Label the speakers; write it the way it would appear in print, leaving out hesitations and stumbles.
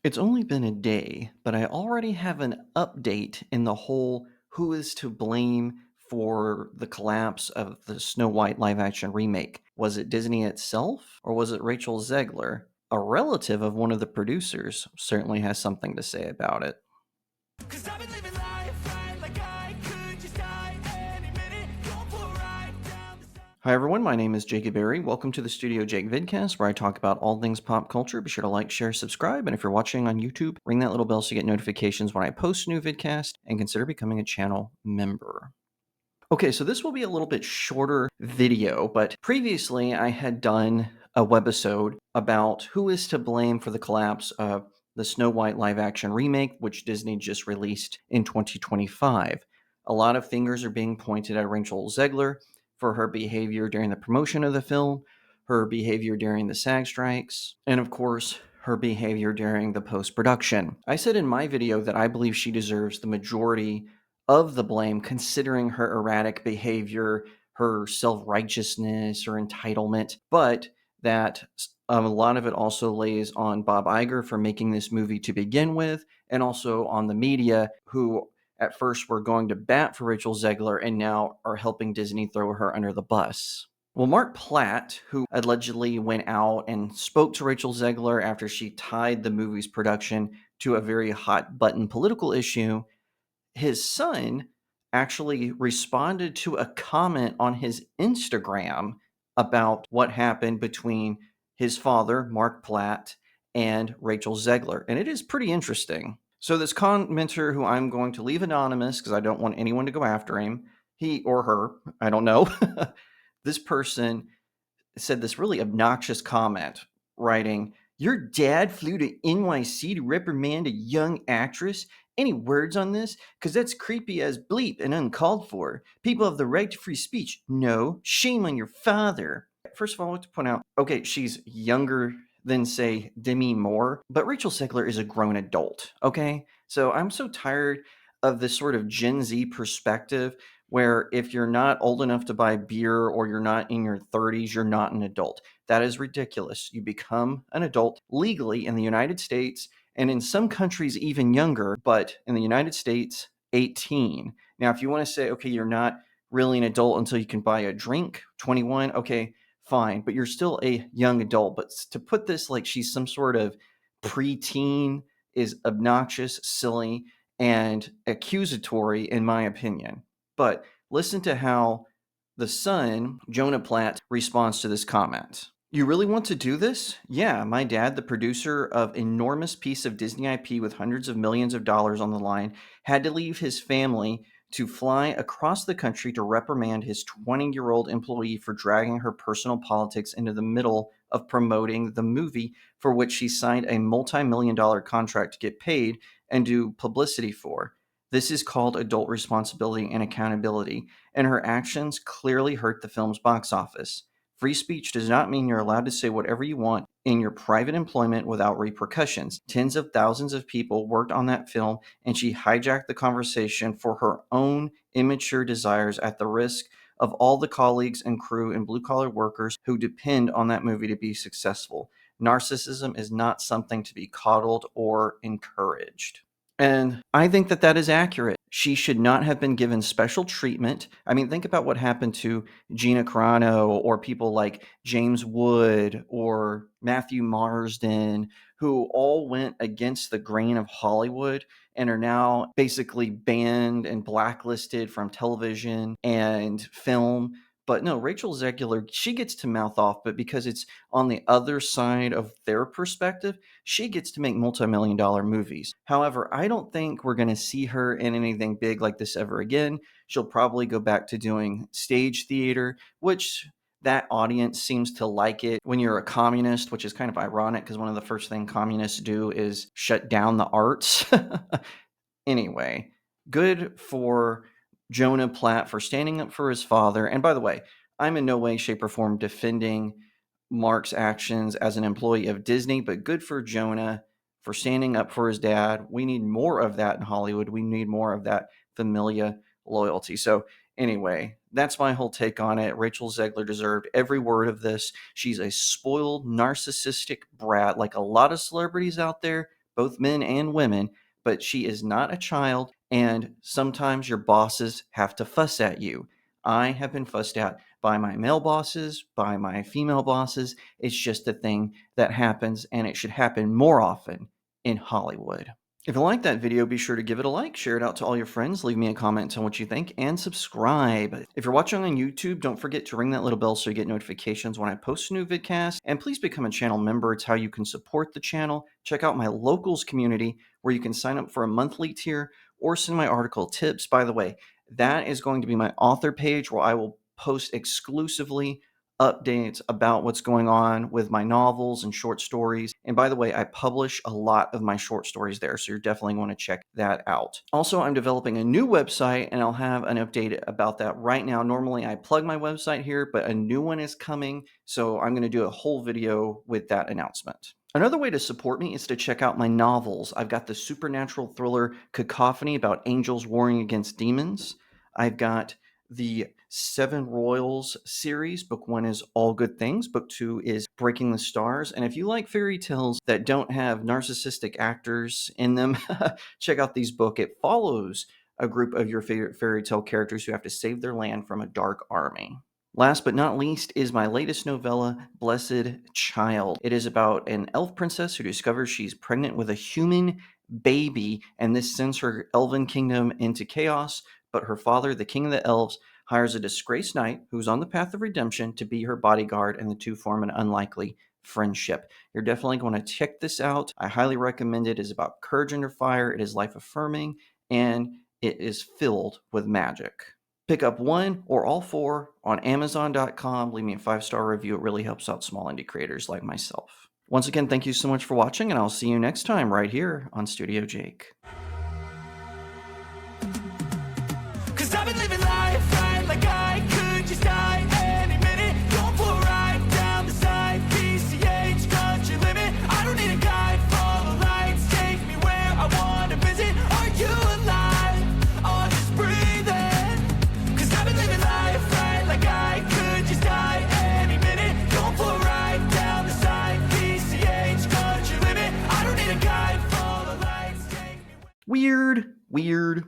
Speaker 1: It's only been a day, but I already have an update in the whole who is to blame for the collapse of the Snow White live action remake. Was it Disney itself, or was it Rachel Zegler? A relative of one of the producers certainly has something to say about it. 'Cause I've been living life right like I could just die any minute, going for a ride down the side. Hi everyone, my name is Jacob Berry. Welcome to the StudioJake vidcast, where I talk about all things pop culture. Be sure to like, share, subscribe, and if you're watching on YouTube, ring that little bell so you get notifications when I post a new vidcast, and consider becoming a channel member. Okay, so this will be a little bit shorter video, but previously I had done a webisode about who is to blame for the collapse of the Snow White live action remake, which Disney just released in 2025. A lot of fingers are being pointed at Rachel Zegler for her behavior during the promotion of the film, her behavior during the SAG strikes, and of course, her behavior during the post-production. I said in my video that I believe she deserves the majority of the blame, considering her erratic behavior, her self-righteousness, or entitlement, but that a lot of it also lays on Bob Iger for making this movie to begin with, and also on the media, who at first were going to bat for Rachel Zegler and now are helping Disney throw her under the bus. Well, Mark Platt, who allegedly went out and spoke to Rachel Zegler after she tied the movie's production to a very hot button political issue, his son actually responded to a comment on his Instagram about what happened between his father, Mark Platt, and Rachel Zegler. And it is pretty interesting. So, this commenter, who I'm going to leave anonymous because I don't want anyone to go after him, he or her, I don't know, this person said this really obnoxious comment, writing, "Your dad flew to NYC to reprimand a young actress? Any words on this? Because that's creepy as bleep and uncalled for. People have the right to free speech. No, shame on your father." First of all, I want to point out, okay, she's younger than, say, Demi Moore, but Rachel Zegler is a grown adult, okay? So I'm so tired of this sort of Gen Z perspective where if you're not old enough to buy beer or you're not in your 30s, you're not an adult. That is ridiculous. You become an adult legally in the United States and in some countries even younger, but in the United States, 18. Now, if you want to say, okay, you're not really an adult until you can buy a drink, 21, okay, fine, but you're still a young adult. But to put this like she's some sort of preteen is obnoxious, silly, and accusatory, in my opinion. But listen to how the son, Jonah Platt, responds to this comment. "You really want to do this? Yeah, my dad, the producer of enormous piece of Disney IP with hundreds of millions of dollars on the line, had to leave his family to fly across the country to reprimand his 20-year-old employee for dragging her personal politics into the middle of promoting the movie for which she signed a multi-million-dollar contract to get paid and do publicity for. This is called adult responsibility and accountability, and her actions clearly hurt the film's box office. Free speech does not mean you're allowed to say whatever you want in your private employment without repercussions. Tens of thousands of people worked on that film, and she hijacked the conversation for her own immature desires at the risk of all the colleagues and crew and blue-collar workers who depend on that movie to be successful. Narcissism is not something to be coddled or encouraged." And I think that that is accurate. She should not have been given special treatment. I mean, think about what happened to Gina Carano or people like James Wood or Matthew Marsden, who all went against the grain of Hollywood and are now basically banned and blacklisted from television and film. But no, Rachel Zegler, she gets to mouth off, but because it's on the other side of their perspective, she gets to make multi-million-dollar movies. However, I don't think we're going to see her in anything big like this ever again. She'll probably go back to doing stage theater, which that audience seems to like it when you're a communist, which is kind of ironic because one of the first things communists do is shut down the arts. Anyway, good for Jonah Platt for standing up for his father. And by the way, I'm in no way, shape, or form defending Mark's actions as an employee of Disney, but good for Jonah for standing up for his dad. We need more of that in Hollywood. We need more of that familia loyalty. So, anyway, that's my whole take on it. Rachel Zegler deserved every word of this. She's a spoiled, narcissistic brat, like a lot of celebrities out there, both men and women, but she is not a child, and sometimes your bosses have to fuss at you. I have been fussed at by my male bosses, by my female bosses. It's just a thing that happens, and it should happen more often in Hollywood. If you like that video, be sure to give it a like, share it out to all your friends, leave me a comment on what you think, and subscribe. If you're watching on YouTube, don't forget to ring that little bell so you get notifications when I post a new vidcast, and please become a channel member. It's how you can support the channel. Check out my locals community where you can sign up for a monthly tier or send my article tips. By the way, that is going to be my author page where I will post exclusively updates about what's going on with my novels and short stories. And by the way, I publish a lot of my short stories there, so you're definitely going to check that out. Also, I'm developing a new website, and I'll have an update about that right now. Normally, I plug my website here, but a new one is coming, so I'm going to do a whole video with that announcement. Another way to support me is to check out my novels. I've got the supernatural thriller Cacophony about angels warring against demons. I've got the Seven Royals series. Book 1 is All Good Things. Book 2 is Breaking the Stars. And if you like fairy tales that don't have narcissistic actors in them, check out these books. It follows a group of your favorite fairy tale characters who have to save their land from a dark army. Last but not least is my latest novella, Blessed Child. It is about an elf princess who discovers she's pregnant with a human baby, and this sends her elven kingdom into chaos. But her father, the king of the elves, hires a disgraced knight who's on the path of redemption to be her bodyguard, and the two form an unlikely friendship. You're definitely going to check this out. I highly recommend it. It is about courage under fire. It is life affirming, and it is filled with magic. Pick up one or all four on Amazon.com. Leave me a 5-star review. It really helps out small indie creators like myself. Once again, thank you so much for watching, and I'll see you next time right here on StudioJake.
Speaker 2: 'Cause I've been living life right like I could just die any minute. Going for a ride down the side, PCH country limit. I don't need a guide, follow lights, take me where I want to visit. Are you alive? Or just breathing? 'Cause I've been living life right like I could just die any minute. Going for a ride down the side, PCH country limit. I don't need a guide, follow lights, take me
Speaker 1: Weird.